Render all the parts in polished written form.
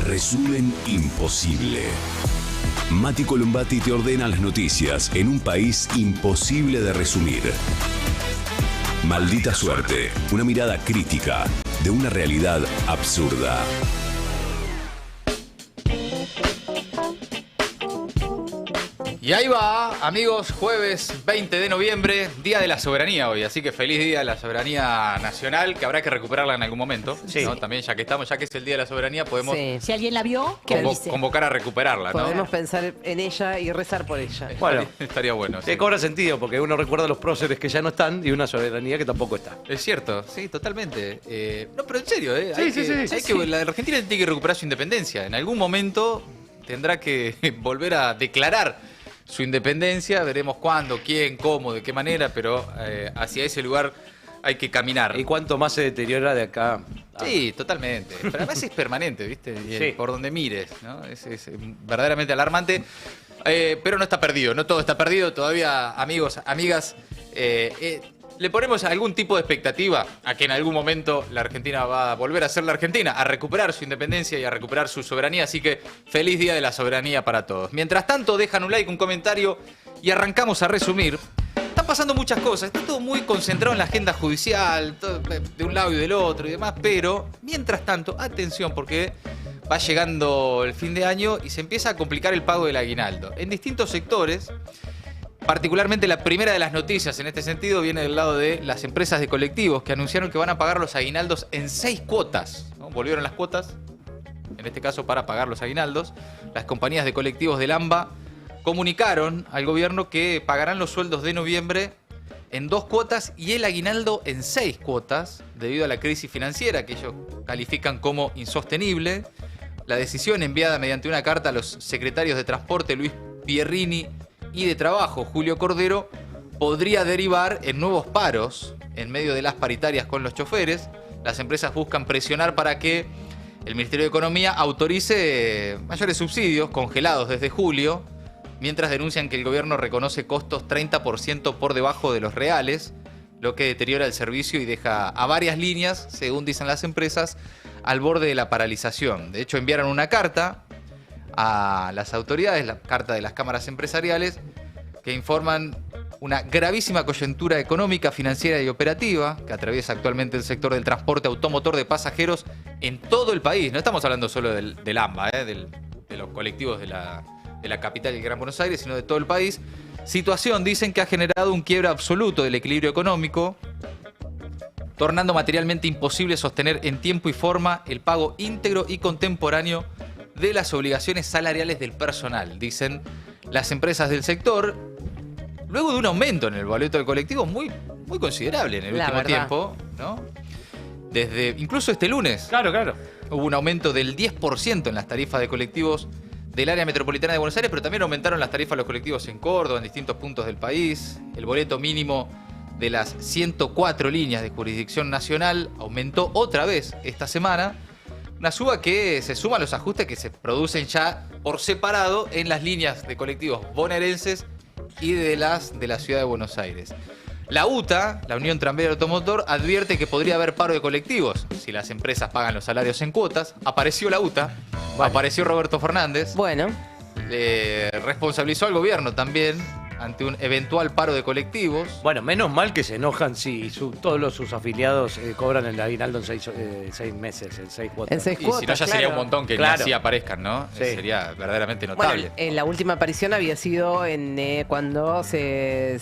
Resumen imposible. Mati Columbati te ordena las noticias en un país imposible de resumir. Maldita suerte, una mirada crítica de una realidad absurda. Y ahí va, amigos, jueves 20 de noviembre, Día de la Soberanía hoy. Así que feliz Día de la Soberanía Nacional, que habrá que recuperarla en algún momento. Sí. ¿No? También, ya que estamos, ya que es el Día de la Soberanía, podemos Si alguien la vio, que avise. convocar a recuperarla, ¿no? Podemos pensar en ella y rezar por ella. Bueno, Estaría bueno. que cobra sentido porque uno recuerda a los próceres que ya no están y una soberanía que tampoco está. Es cierto, sí, totalmente. No, pero en serio, Sí. La Argentina tiene que recuperar su independencia. En algún momento tendrá que volver a declarar su independencia. Veremos cuándo, quién, cómo, de qué manera, pero hacia ese lugar hay que caminar. Y cuánto más se deteriora de acá. Sí, totalmente. Pero además es permanente, ¿viste? Y Sí. por donde mires, ¿no? Es verdaderamente alarmante. Pero no está perdido, no todo está perdido. Todavía, amigos, amigas, le ponemos algún tipo de expectativa a que en algún momento la Argentina va a volver a ser la Argentina, a recuperar su independencia y a recuperar su soberanía. Así que feliz Día de la Soberanía para todos. Mientras tanto, dejan un like, un comentario y arrancamos a resumir. Están pasando muchas cosas, está todo muy concentrado en la agenda judicial, todo de un lado y del otro y demás, pero mientras tanto, atención, porque va llegando el fin de año y se empieza a complicar el pago del aguinaldo. En distintos sectores, particularmente la primera de las noticias en este sentido viene del lado de las empresas de colectivos que anunciaron que van a pagar los aguinaldos en 6 cuotas, ¿no? Volvieron las cuotas, en este caso para pagar los aguinaldos. Las compañías de colectivos del AMBA comunicaron al gobierno que pagarán los sueldos de noviembre en 2 cuotas y el aguinaldo en 6 cuotas, debido a la crisis financiera que ellos califican como insostenible. La decisión, enviada mediante una carta a los secretarios de Transporte, Luis Pierrini, y de Trabajo, Julio Cordero, podría derivar en nuevos paros en medio de las paritarias con los choferes. Las empresas buscan presionar para que el Ministerio de Economía autorice mayores subsidios congelados desde julio, mientras denuncian que el gobierno reconoce costos 30% por debajo de los reales, lo que deteriora el servicio y deja a varias líneas, según dicen las empresas, al borde de la paralización. De hecho, enviaron una carta a las autoridades, la carta de las cámaras empresariales, que informan una gravísima coyuntura económica, financiera y operativa que atraviesa actualmente el sector del transporte automotor de pasajeros en todo el país. No estamos hablando solo del AMBA, de los colectivos de la capital y el Gran Buenos Aires, sino de todo el país. Situación, dicen, que ha generado un quiebre absoluto del equilibrio económico, tornando materialmente imposible sostener en tiempo y forma el pago íntegro y contemporáneo de las obligaciones salariales del personal, dicen las empresas del sector, luego de un aumento en el boleto del colectivo muy considerable en el último tiempo, ¿no? Desde incluso este lunes. Claro. Hubo un aumento del 10% en las tarifas de colectivos del área metropolitana de Buenos Aires, pero también aumentaron las tarifas de los colectivos en Córdoba, en distintos puntos del país. El boleto mínimo de las 104 líneas de jurisdicción nacional aumentó otra vez esta semana. Una suba que se suma a los ajustes que se producen ya por separado en las líneas de colectivos bonaerenses y de la ciudad de Buenos Aires. La UTA, la Unión Tranviaria Automotor, advierte que podría haber paro de colectivos si las empresas pagan los salarios en cuotas. Apareció la UTA, apareció Roberto Fernández. Bueno, Responsabilizó al gobierno también ante un eventual paro de colectivos. Bueno, menos mal que se enojan si todos sus afiliados cobran el aguinaldo en 6 meses, en 6 cuotas. en 6 Y cuotas. si no, ya sería un montón que ni Claro. así aparezcan, ¿no? Sí. Sería verdaderamente notable. Bueno, en la última aparición había sido cuando se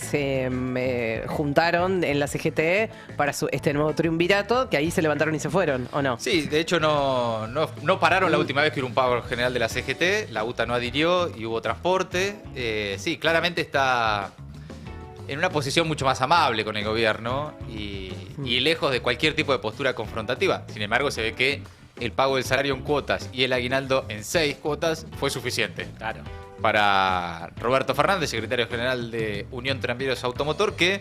juntaron en la CGT para este nuevo triunvirato, que ahí se levantaron y se fueron, ¿o no? Sí, de hecho no pararon la última vez que hubo un paro general de la CGT, la UTA no adhirió y hubo transporte. Sí, claramente está en una posición mucho más amable con el gobierno y lejos de cualquier tipo de postura confrontativa. Sin embargo, se ve que el pago del salario en cuotas y el aguinaldo en 6 cuotas fue suficiente. Claro. Para Roberto Fernández, secretario general de Unión Tranviarios Automotor, que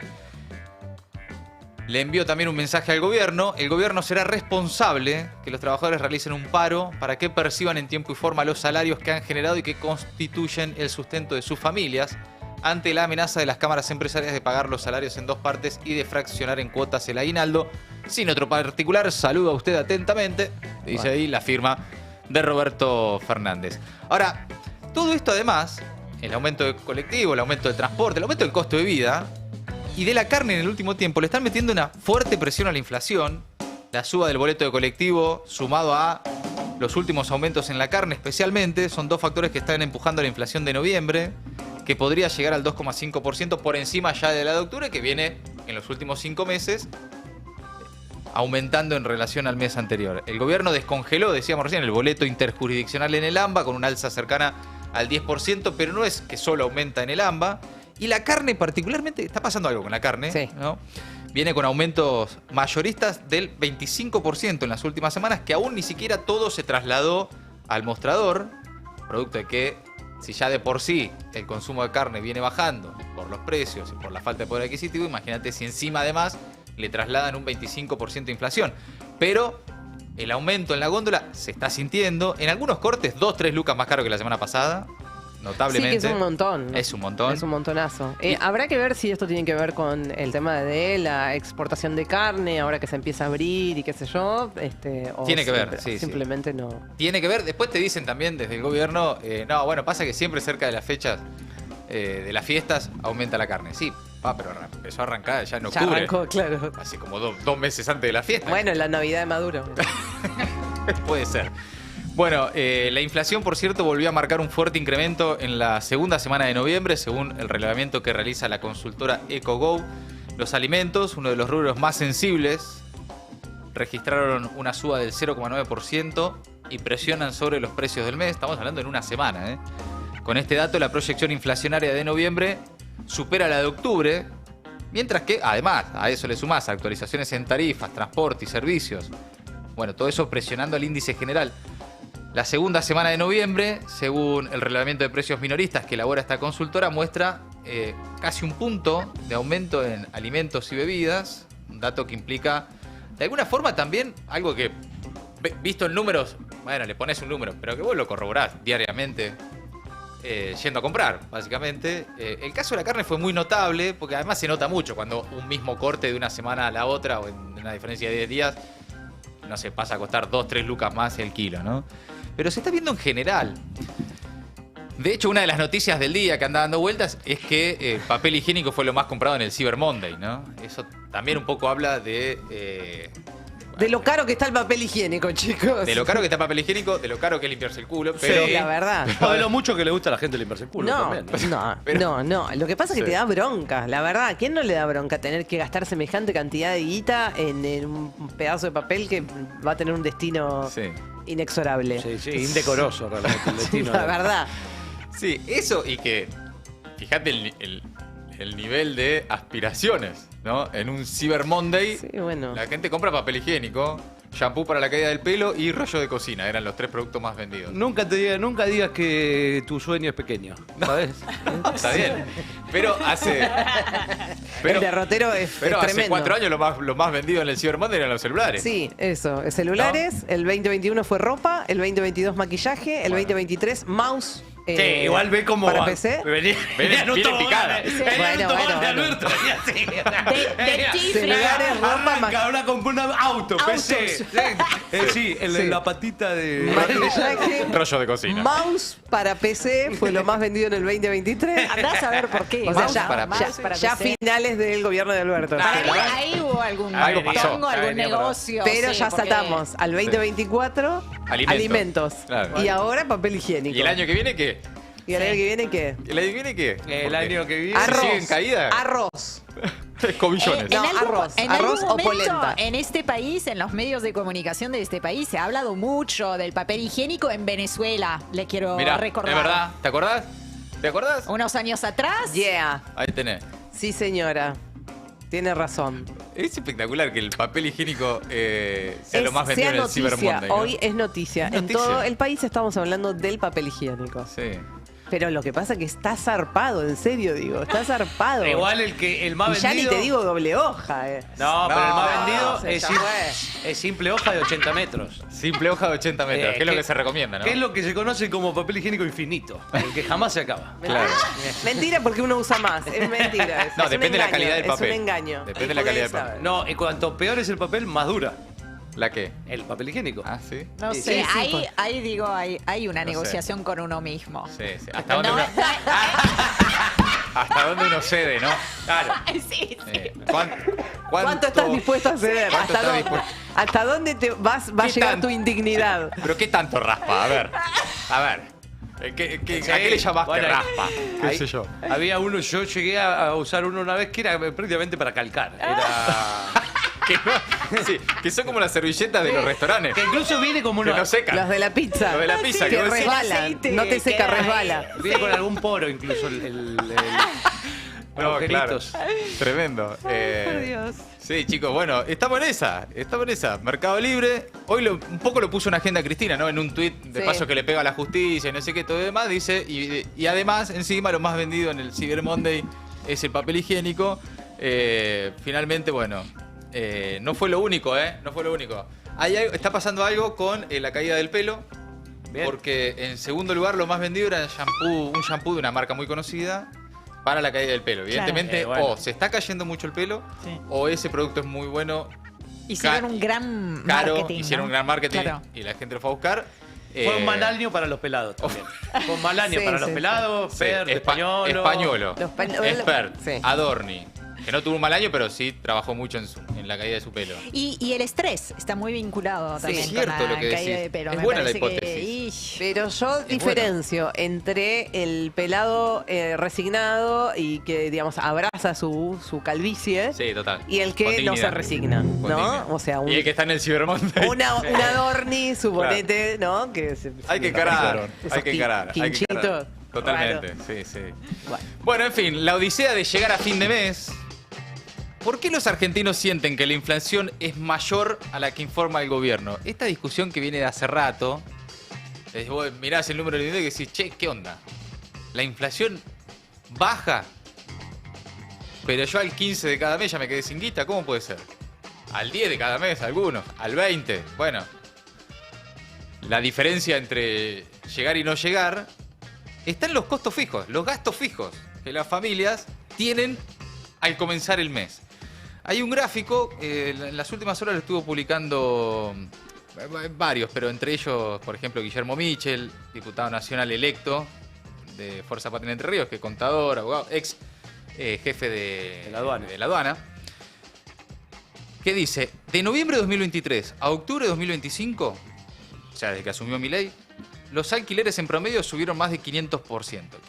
le envió también un mensaje al gobierno. El gobierno será responsable que los trabajadores realicen un paro para que perciban en tiempo y forma los salarios que han generado y que constituyen el sustento de sus familias, ante la amenaza de las cámaras empresarias de pagar los salarios en 2 partes y de fraccionar en cuotas el aguinaldo. Sin otro particular, saludo a usted atentamente. Dice ahí la firma de Roberto Fernández. Ahora, todo esto además, el aumento del colectivo, el aumento del transporte, el aumento del costo de vida y de la carne en el último tiempo, le están metiendo una fuerte presión a la inflación. La suba del boleto de colectivo, sumado a los últimos aumentos en la carne especialmente, son dos factores que están empujando la inflación de noviembre, que podría llegar al 2,5% por encima ya de la de octubre, que viene en los últimos 5 meses aumentando en relación al mes anterior. El gobierno descongeló, decíamos recién, el boleto interjurisdiccional en el AMBA con una alza cercana al 10%, pero no es que solo aumenta en el AMBA. Y la carne particularmente, está pasando algo con la carne, Sí. ¿no? Viene con aumentos mayoristas del 25% en las últimas semanas, que aún ni siquiera todo se trasladó al mostrador, producto de que si ya de por sí el consumo de carne viene bajando por los precios y por la falta de poder adquisitivo, imagínate si encima además le trasladan un 25% de inflación. Pero el aumento en la góndola se está sintiendo, en algunos cortes 2-3 lucas más caro que la semana pasada, notablemente. Sí, que es un montón. Es un montón. Es un montonazo. Habrá que ver si esto tiene que ver con el tema de la exportación de carne, ahora que se empieza a abrir y qué sé yo. O Tiene que ver, sí, simplemente no. Tiene que ver, después te dicen también desde el gobierno, no, bueno, pasa que siempre cerca de las fechas de las fiestas aumenta la carne. Sí, pero empezó a arrancar ya en Ya octubre. arrancó, claro. Así como 2 meses antes de la fiesta. Bueno, la Navidad de Maduro. Puede ser. Bueno, la inflación, por cierto, volvió a marcar un fuerte incremento en la segunda semana de noviembre, según el relevamiento que realiza la consultora EcoGo. Los alimentos, uno de los rubros más sensibles, registraron una suba del 0,9% y presionan sobre los precios del mes. Estamos hablando en una semana, ¿eh? Con este dato, la proyección inflacionaria de noviembre supera la de octubre, mientras que, además, a eso le sumás actualizaciones en tarifas, transporte y servicios. Bueno, todo eso presionando al índice general. La segunda semana de noviembre, según el relevamiento de precios minoristas que elabora esta consultora, muestra casi un punto de aumento en alimentos y bebidas, un dato que implica, de alguna forma también, algo que, visto en números, bueno, le pones un número, pero que vos lo corroborás diariamente yendo a comprar, básicamente. El caso de la carne fue muy notable, porque además se nota mucho cuando un mismo corte de una semana a la otra, o en una diferencia de 10 días, no sé, pasa a costar 2-3 lucas más el kilo, ¿no? Pero se está viendo en general. De hecho, una de las noticias del día que anda dando vueltas es que papel higiénico fue lo más comprado en el Cyber Monday, ¿no? Eso también un poco habla de De lo caro que está el papel higiénico, chicos. lo caro que está el papel higiénico, de lo caro que es limpiarse el culo, pero... Sí, la verdad. O de lo mucho que le gusta a la gente limpiarse el culo No, también. no. Lo que pasa es que Sí. te da bronca. La verdad, ¿a quién no le da bronca tener que gastar semejante cantidad de guita en un pedazo de papel que va a tener un destino Sí. inexorable? Sí, sí, indecoroso realmente el destino. La verdad. Sí, eso y que, fíjate el nivel de aspiraciones, ¿no? En un Cyber Monday, Sí, bueno. la gente compra papel higiénico, shampoo para la caída del pelo y rollo de cocina. Eran los 3 productos más vendidos. Nunca digas que tu sueño es pequeño, ¿sabes? Está bien. Pero hace... El derrotero es Pero hace tremendo. 4 años lo más vendido en el Cyber Monday eran los celulares. Sí, eso. Celulares, el 2021 fue ropa, el 2022 maquillaje, el 2023 mouse. Sí, igual ve cómo para va. PC. Venía en un viene tobogán, picada. venía en un Bueno, tobogán de bueno. Alberto, venía así. De chifre. Celulares, ropa, Arranca, ahora compró un auto, PC. Autos. Sí, Sí. la patita de... Maquillaje, Rollo de cocina. mouse para PC fue lo más vendido en el 2023. Andás a ver por qué. O sea, Mouse ya, para ya PC. finales del gobierno de Alberto. Para Sí, mí ¿no? ahí hubo algún Algo pasó. tongo, algún Venía por ahí. negocio. Pero sí, ya porque- saltamos al 2024, alimentos. Claro. Y ahora papel higiénico. ¿Y el año que viene qué? ¿Y el año que viene qué? ¿El año que viene qué? El año que viene... Arroz. ¿Sigue en caída? Arroz. Escobillones. No, arroz. En Arroz algún o momento, polenta. en este país, en los medios de comunicación de este país, se ha hablado mucho del papel higiénico en Venezuela. Le quiero Mirá, recordar. es verdad. ¿Te acordás? ¿Te acordás? Unos años atrás. Yeah. Ahí tenés. Sí, señora. Tiene razón. Es espectacular que el papel higiénico sea lo más Sea vendido en el Cyber noticia. Monday, ¿no? Hoy es noticia. Es En noticia. todo el país estamos hablando del papel higiénico. Sí. Pero lo que pasa es que está zarpado, en serio digo. Está zarpado. Igual el más Y ya vendido... ni te digo doble hoja. No, pero el más No, vendido se es, ya es simple hoja de 80 metros. Simple hoja de 80 metros, que es lo que se recomienda, ¿no? Que es lo que se conoce como papel higiénico infinito, el que jamás se acaba. Claro. Mentira porque uno usa más. Es mentira. No, Es un depende de la engaño, calidad del papel. Es un engaño. Depende de El la calidad poder del papel. saber. No, y cuanto peor es el papel, más dura. ¿La qué? El papel higiénico. Ah, sí. No Sí, sé, sí, sí, ahí digo, hay una No sé. negociación con uno mismo. Sí, sí. ¿Hasta dónde uno, hasta dónde uno cede, no? Claro. Sí, ¿Cuánto estás dispuesto a ceder? ¿Cuánto ¿Hasta estás dónde, dispuesto? hasta dónde va a ¿Qué llegar tan- tu indignidad? ¿Pero qué tanto raspa? A ver. ¿A qué le llamaste Bueno, raspa? ¿Qué ahí sé yo? Había uno, yo llegué a usar uno una vez que era prácticamente para calcar. Era... Que, no- sí, que son como las servilletas de los restaurantes. que incluso viene como Que una... no secan. Los de la pizza. Los de la pizza, que que vos decís, resbalan. aceite No te seca, queda ahí. resbala. Viene con algún poro incluso No, claro. agujeritos. Tremendo. Por Dios. Sí, chicos, bueno, estamos en esa. Mercado Libre. Hoy un poco lo puso en agenda Cristina, ¿no? En un tuit de Sí. paso que le pega a la justicia y no sé qué, todo demás, dice, y además, encima, lo más vendido en el Cyber Monday es el papel higiénico. Finalmente, bueno, no fue lo único, No fue lo único. Está pasando algo con la caída del pelo. Bien. Porque en segundo lugar lo más vendido era un shampoo de una marca muy conocida para la caída del pelo. Evidentemente, Bueno. o se está cayendo mucho el pelo, Sí. o ese producto es muy bueno, Hicieron un gran caro, marketing. hicieron ¿no? un gran marketing Claro. y la gente lo fue a buscar. Fue un mal año para los pelados también. Fue un mal año Sí, para sí, los sí. pelados, Sí, Per, Españolo. Españolo, Los Expert, sí. Adorni, que no tuvo un mal año, pero sí trabajó mucho en la caída de su pelo. Y el estrés está muy vinculado también es cierto con la lo que caída decís. de pelo. Es Me buena la parece hipótesis. Pero yo diferencio entre el pelado resignado y que, digamos, abraza su calvicie Sí, total. y el que Con no se dignidad. resigna, Con ¿no? dignidad. O sea, Y el que está en el Cyber Monday. una Adorni, suponete, ¿no? Que Hay que encarar, Esos hay que encarar. Hay que quinchitos. encarar. Totalmente, Raro. sí, sí. Bueno. Bueno, en fin, la odisea de llegar a fin de mes. ¿Por qué los argentinos sienten que la inflación es mayor a la que informa el gobierno? Esta discusión que viene de hace rato. Vos mirás el número de dinero y decís, che, ¿qué onda? La inflación baja, pero yo al 15 de cada mes ya me quedé sin guita. ¿Cómo puede ser? Al 10 de cada mes, algunos. Al 20. Bueno. La diferencia entre llegar y no llegar está en los costos fijos, los gastos fijos que las familias tienen al comenzar el mes. Hay un gráfico, en las últimas horas lo estuvo publicando varios, pero entre ellos, por ejemplo, Guillermo Michel, diputado nacional electo de Fuerza Patria Entre Ríos, que es contador, abogado, ex jefe de la aduana, que dice, de noviembre de 2023 a octubre de 2025, o sea, desde que asumió Milei, los alquileres en promedio subieron más de 500%,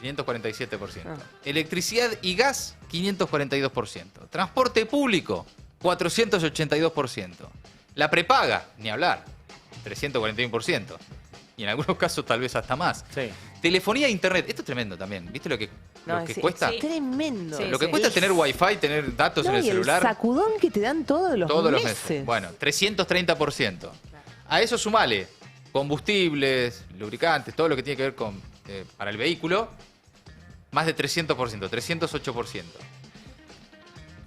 547%. Ah. Electricidad y gas, 542%. Transporte público, 482%. La prepaga, ni hablar, 341%. Y en algunos casos tal vez hasta más. Sí. Telefonía e internet, esto es tremendo también. ¿Viste lo que cuesta? Es tremendo. Sí, Lo que cuesta tener wifi, tener datos No, en el y celular. el sacudón que te dan todos los Todos los meses. meses. Bueno, 330%. A eso sumale combustibles, lubricantes, todo lo que tiene que ver con para el vehículo, más de 300%, 308%.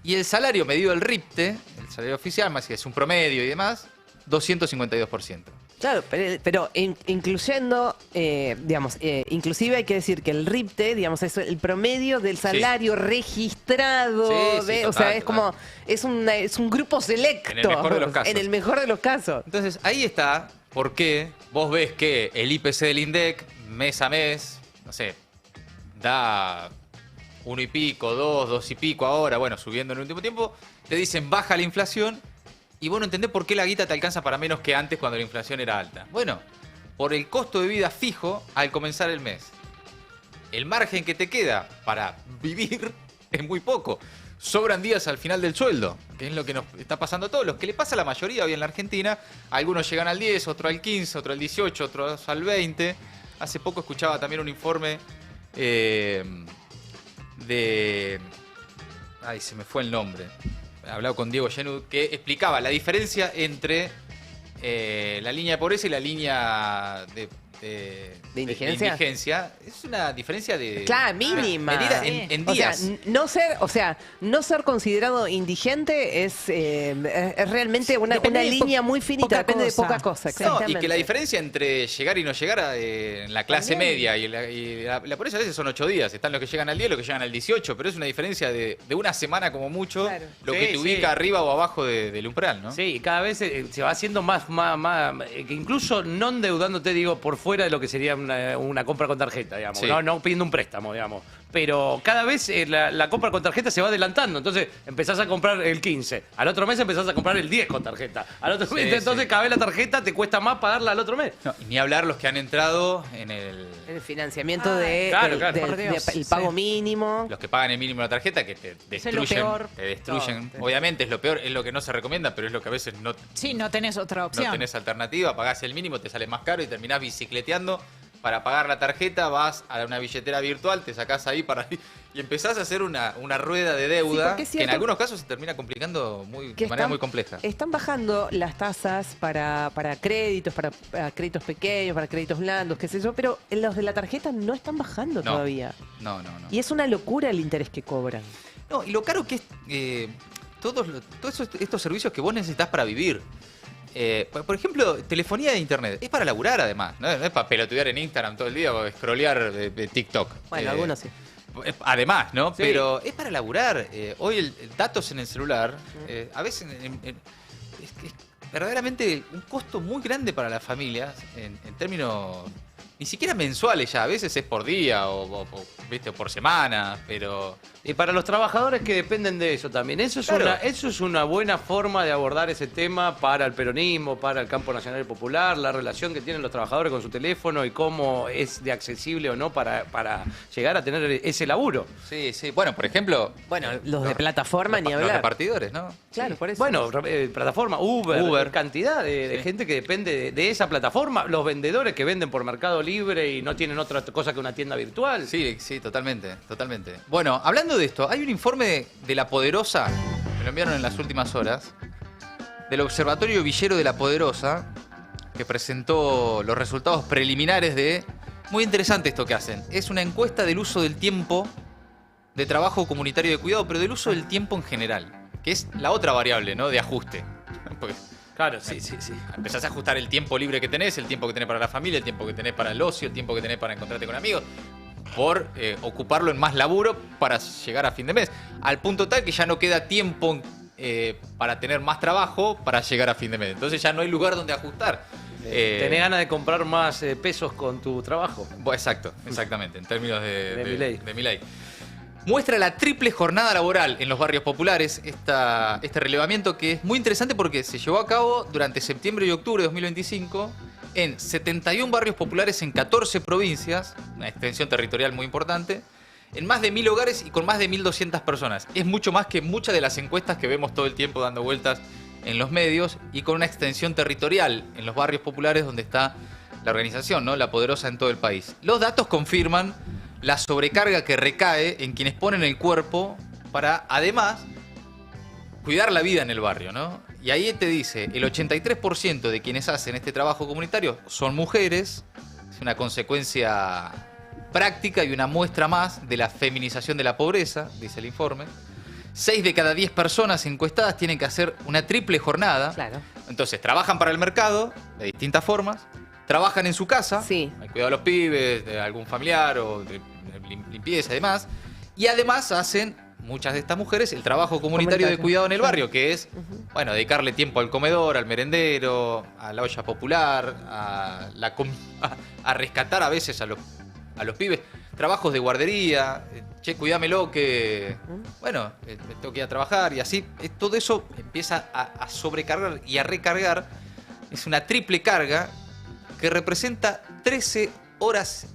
Y el salario medido el RIPTE, el salario oficial, más que es un promedio y demás, 252%. Claro, pero incluyendo, digamos, inclusive hay que decir que el RIPTE, digamos, es el promedio del salario registrado, Sí, sí, o total, sea, es total. como, es un grupo selecto. En el mejor de los casos. En el mejor de los casos. Entonces, ahí está por qué vos ves que el IPC del INDEC, mes a mes, no sé, da 1 y pico, 2 y pico ahora, bueno, subiendo en el último tiempo, te dicen baja la inflación y vos no entendés por qué la guita te alcanza para menos que antes cuando la inflación era alta. Bueno, por el costo de vida fijo al comenzar el mes. El margen que te queda para vivir es muy poco. Sobran días al final del sueldo, que es lo que nos está pasando a todos, lo que le pasa a la mayoría hoy en la Argentina. Algunos llegan al 10, otro al 15, otro al 18, otros al 20. Hace poco escuchaba también un informe de... Ay, se me fue el nombre. He hablado con Diego Genud, que explicaba la diferencia entre la línea de pobreza y la línea de ¿De indigencia? indigencia, es una diferencia de... Claro, mínima. Medida en días. No ser considerado indigente es realmente una Depende de línea muy finita, poca depende de cosa. poca cosa. No, Exactamente. y que la diferencia entre llegar y no llegar en la clase media y la pobreza a veces son 8 días. Están los que llegan al 10 y los que llegan al 18, pero es una diferencia de una semana como mucho, Claro. lo Sí, que te ubica sí. arriba o abajo del umbral, ¿no? Sí, y cada vez se va haciendo más que incluso no endeudándote, digo, por fuera de lo que sería una compra con tarjeta, digamos, Sí. no pidiendo un préstamo, digamos. Pero cada vez la compra con tarjeta se va adelantando, entonces empezás a comprar el 15, al otro mes empezás a comprar el 10 con tarjeta, al otro Sí, mes, entonces sí. cada vez la tarjeta te cuesta más pagarla al otro mes. No, y ni hablar los que han entrado en El financiamiento claro, claro. Por Dios, el pago sí. mínimo. los que pagan el mínimo de la tarjeta, que te es lo destruyen. peor. Te destruyen. Todo. Obviamente es lo peor, es lo que no se recomienda, pero es lo que a veces no Sí, no tenés otra opción. tenés alternativa, pagás el mínimo, te sale más caro y terminás bicicleteando. Para pagar la tarjeta vas a una billetera virtual, te sacás ahí y empezás a hacer una rueda de Sí, deuda porque es que en cierto algunos casos se termina complicando de manera muy compleja. Están bajando las tasas para créditos, para créditos pequeños, para créditos blandos, qué sé yo, pero los de la tarjeta no están bajando No. todavía. No. Y es una locura el interés que cobran. No, y lo caro que es todos estos servicios que vos necesitas para vivir. Por ejemplo, telefonía de internet. Es para laburar además, no es para pelotudear en Instagram todo el día o scrollear TikTok. Bueno, algunos sí. Además, ¿no? Sí. Pero es para laburar. Hoy el datos en el celular, a veces es verdaderamente un costo muy grande para las familias en términos ni siquiera mensuales ya. A veces es por día ¿viste? O por semana, pero... Y para los trabajadores que dependen de eso también. Eso es una buena forma de abordar ese tema para el peronismo, para el campo nacional y popular, la relación que tienen los trabajadores con su teléfono y cómo es de accesible o no para llegar a tener ese laburo. Sí. Bueno, por ejemplo... Bueno, los de plataforma ni Los hablar. repartidores, ¿no? Claro, por eso. Bueno, plataforma, Uber, cantidad de Sí. gente que depende de esa plataforma, los vendedores que venden por Mercado Libre y no tienen otra cosa que una tienda virtual. Sí, totalmente. Bueno, hablando de esto, hay un informe de La Poderosa, me lo enviaron en las últimas horas, del Observatorio Villero de La Poderosa, que presentó los resultados preliminares de... Muy interesante esto que hacen. Es una encuesta del uso del tiempo de trabajo comunitario de cuidado, pero del uso del tiempo en general, que es la otra variable, ¿no? De ajuste. Porque Claro, sí. empezás a ajustar el tiempo libre que tenés, el tiempo que tenés para la familia, el tiempo que tenés para el ocio, el tiempo que tenés para encontrarte con amigos, por ocuparlo en más laburo para llegar a fin de mes. Al punto tal que ya no queda tiempo para tener más trabajo para llegar a fin de mes. Entonces ya no hay lugar donde ajustar. Tenés ganas de comprar más pesos con tu trabajo. Exactamente, en términos De Milei. de Milei. Muestra la triple jornada laboral en los barrios populares, este relevamiento que es muy interesante porque se llevó a cabo durante septiembre y octubre de 2025 en 71 barrios populares en 14 provincias, una extensión territorial muy importante, en más de 1.000 hogares y con más de 1.200 personas. Es mucho más que muchas de las encuestas que vemos todo el tiempo dando vueltas en los medios y con una extensión territorial en los barrios populares donde está la organización, ¿no? La Poderosa en todo el país. Los datos confirman la sobrecarga que recae en quienes ponen el cuerpo para, además, cuidar la vida en el barrio, ¿no? Y ahí te dice, el 83% de quienes hacen este trabajo comunitario son mujeres, es una consecuencia práctica y una muestra más de la feminización de la pobreza, dice el informe. 6 de cada 10 personas encuestadas tienen que hacer una triple jornada. Claro. Entonces, trabajan para el mercado de distintas formas, trabajan en su casa, Sí. al cuidado de los pibes, de algún familiar o de limpieza y demás, y además hacen, muchas de estas mujeres, el trabajo comunitario de cuidado en el barrio, que es, bueno, dedicarle tiempo al comedor, al merendero, a la olla popular, a rescatar a veces a los pibes, trabajos de guardería, che, cuidámelo que, bueno, tengo que ir a trabajar y así, todo eso empieza a sobrecargar y a recargar, es una triple carga que representa 13 horas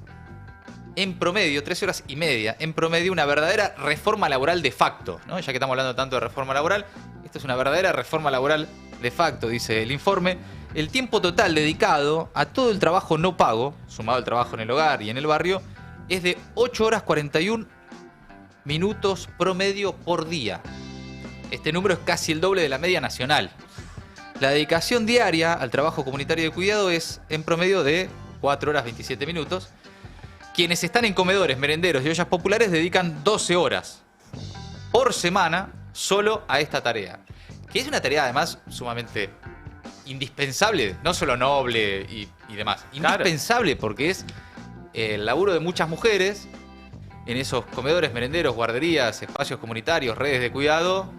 en promedio, 13 horas y media, en promedio, una verdadera reforma laboral de facto, ¿no? Ya que estamos hablando tanto de reforma laboral, esto es una verdadera reforma laboral de facto, dice el informe. El tiempo total dedicado a todo el trabajo no pago, sumado al trabajo en el hogar y en el barrio, es de 8 horas 41 minutos promedio por día. Este número es casi el doble de la media nacional. La dedicación diaria al trabajo comunitario de cuidado es en promedio de 4 horas 27 minutos. Quienes están en comedores, merenderos y ollas populares dedican 12 horas por semana solo a esta tarea. Que es una tarea además sumamente indispensable, no solo noble y demás. Indispensable porque es el laburo de muchas mujeres en esos comedores, merenderos, guarderías, espacios comunitarios, redes de cuidado,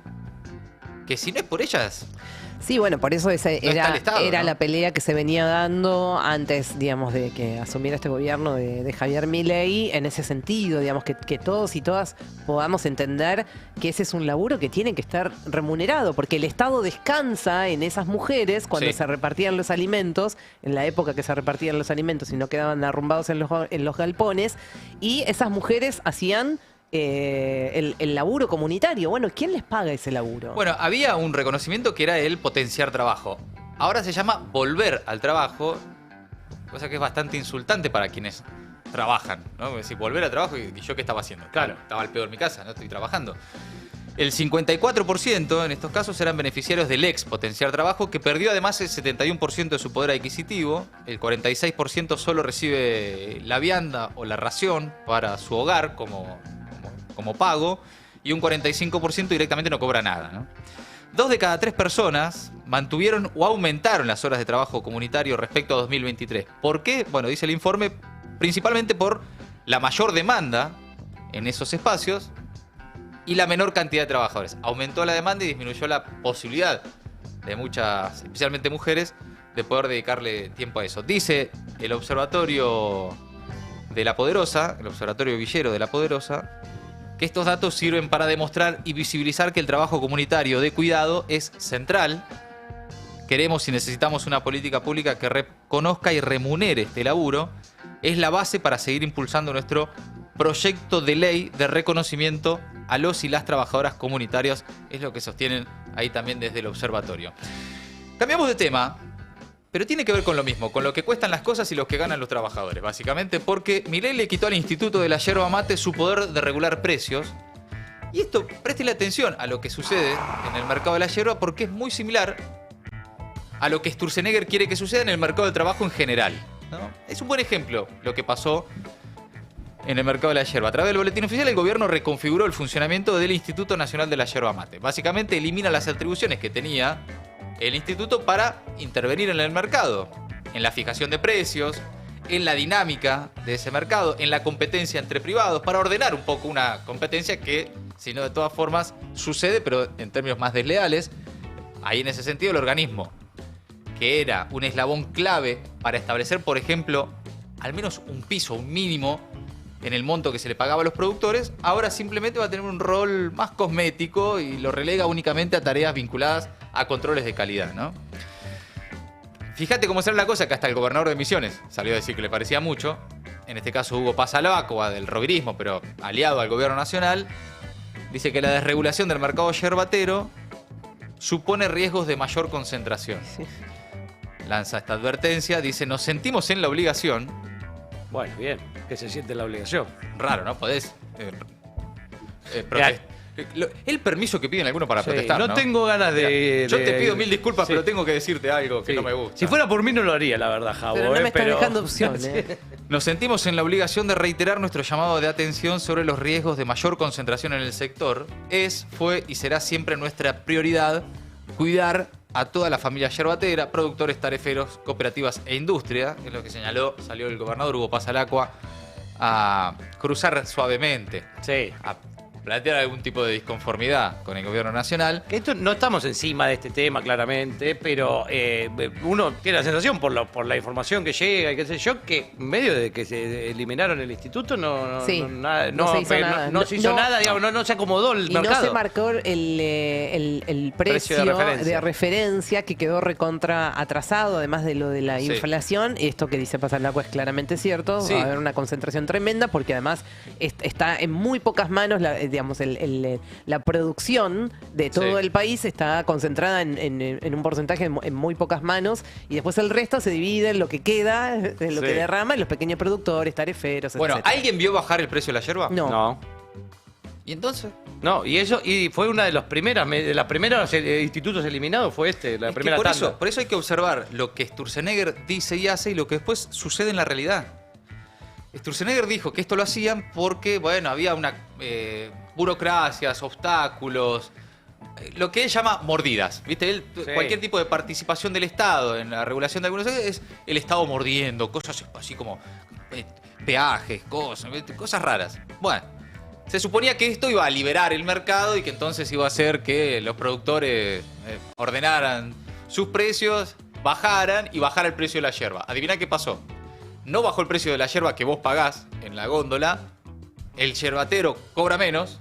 que si no es por ellas... Sí, bueno, por eso esa está el Estado, era ¿no? la pelea que se venía dando antes, digamos, de que asumiera este gobierno de Javier Milei, en ese sentido, digamos, que todos y todas podamos entender que ese es un laburo que tiene que estar remunerado, porque el Estado descansa en esas mujeres cuando Sí. se repartían los alimentos, en la época que se repartían los alimentos y no quedaban arrumbados en los galpones, y esas mujeres hacían... el laburo comunitario. Bueno, ¿quién les paga ese laburo? Bueno, había un reconocimiento que era el potenciar trabajo. Ahora se llama volver al trabajo, cosa que es bastante insultante para quienes trabajan, ¿no? Es decir, volver al trabajo y yo qué estaba haciendo. Claro. Estaba al pedo en mi casa, no estoy trabajando. El 54% en estos casos eran beneficiarios del ex potenciar trabajo, que perdió además el 71% de su poder adquisitivo. El 46% solo recibe la vianda o la ración para su hogar como pago, y un 45% directamente no cobra nada, ¿no? 2 de cada 3 personas mantuvieron o aumentaron las horas de trabajo comunitario respecto a 2023. ¿Por qué? Bueno, dice el informe, principalmente por la mayor demanda en esos espacios y la menor cantidad de trabajadores. Aumentó la demanda y disminuyó la posibilidad de muchas, especialmente mujeres, de poder dedicarle tiempo a eso. Dice el Observatorio de La Poderosa, el Observatorio Villero de La Poderosa, que estos datos sirven para demostrar y visibilizar que el trabajo comunitario de cuidado es central. Queremos y necesitamos una política pública que reconozca y remunere este laburo. Es la base para seguir impulsando nuestro proyecto de ley de reconocimiento a los y las trabajadoras comunitarias. Es lo que sostienen ahí también desde el observatorio. Cambiamos de tema, pero tiene que ver con lo mismo, con lo que cuestan las cosas y lo que ganan los trabajadores, básicamente, porque Milei le quitó al Instituto de la Yerba Mate su poder de regular precios. Y esto, préstele atención a lo que sucede en el mercado de la yerba, porque es muy similar a lo que Sturzenegger quiere que suceda en el mercado del trabajo en general, ¿no? Es un buen ejemplo lo que pasó en el mercado de la yerba. A través del boletín oficial, el gobierno reconfiguró el funcionamiento del Instituto Nacional de la Yerba Mate. Básicamente elimina las atribuciones que tenía el instituto para intervenir en el mercado, en la fijación de precios, en la dinámica de ese mercado, en la competencia entre privados, para ordenar un poco una competencia que, si no de todas formas, sucede, pero en términos más desleales. Ahí en ese sentido el organismo, que era un eslabón clave para establecer, por ejemplo, al menos un piso, un mínimo en el monto que se le pagaba a los productores, ahora simplemente va a tener un rol más cosmético y lo relega únicamente a tareas vinculadas a controles de calidad, ¿no? Fíjate cómo sale la cosa, que hasta el gobernador de Misiones salió a decir que le parecía mucho. En este caso Hugo Pasalacqua, del rovirismo, pero aliado al gobierno nacional, dice que la desregulación del mercado yerbatero supone riesgos de mayor concentración. Sí. Lanza esta advertencia, dice: nos sentimos en la obligación. Bueno, bien, que se siente la obligación. Raro, ¿no? Podés el permiso que piden algunos para Sí, protestar, ¿no? tengo ganas de... Yo te pido mil disculpas, sí. pero tengo que decirte algo que Sí. no me gusta. Si fuera por mí no lo haría, la verdad, Javo. Pero no me estás dejando opción, ¿eh? Nos sentimos en la obligación de reiterar nuestro llamado de atención sobre los riesgos de mayor concentración en el sector. Es, fue y será siempre nuestra prioridad cuidar a toda la familia yerbatera, productores, tareferos, cooperativas e industria. Es lo que salió el gobernador Hugo Pasalacqua a cruzar suavemente, Sí. a plantear algún tipo de disconformidad con el gobierno nacional. Que esto no estamos encima de este tema, claramente, pero uno tiene la sensación, por la información que llega y qué sé yo, que en medio de que se eliminaron el instituto, Sí, no no se hizo nada. no se hizo No, nada, digamos, no se acomodó el Y mercado. no se marcó el precio de referencia que quedó recontra atrasado, además de lo de la Sí. inflación. Esto que dice Pasalacqua es claramente cierto. Sí. Va a haber una concentración tremenda porque además está en muy pocas manos, la producción de todo Sí. el país está concentrada en un porcentaje en muy pocas manos y después el resto se divide en lo que queda, en lo Sí. que derrama, en los pequeños productores, tareferos, Bueno, etcétera. ¿alguien vio bajar el precio de la yerba? No. No. ¿Y entonces? No, y fue una de las primeros institutos eliminados, fue la primera tanda. Por eso hay que observar lo que Sturzenegger dice y hace y lo que después sucede en la realidad. Sturzenegger dijo que esto lo hacían porque, bueno, había una burocracias, obstáculos, lo que él llama mordidas, ¿viste? Él, Sí. Cualquier tipo de participación del Estado en la regulación de algunos es el Estado mordiendo, cosas así como peajes, cosas raras. Bueno, se suponía que esto iba a liberar el mercado y que entonces iba a hacer que los productores ordenaran sus precios, bajaran y bajara el precio de la yerba. Adivina qué pasó. No bajó el precio de la yerba que vos pagás en la góndola, el yerbatero cobra menos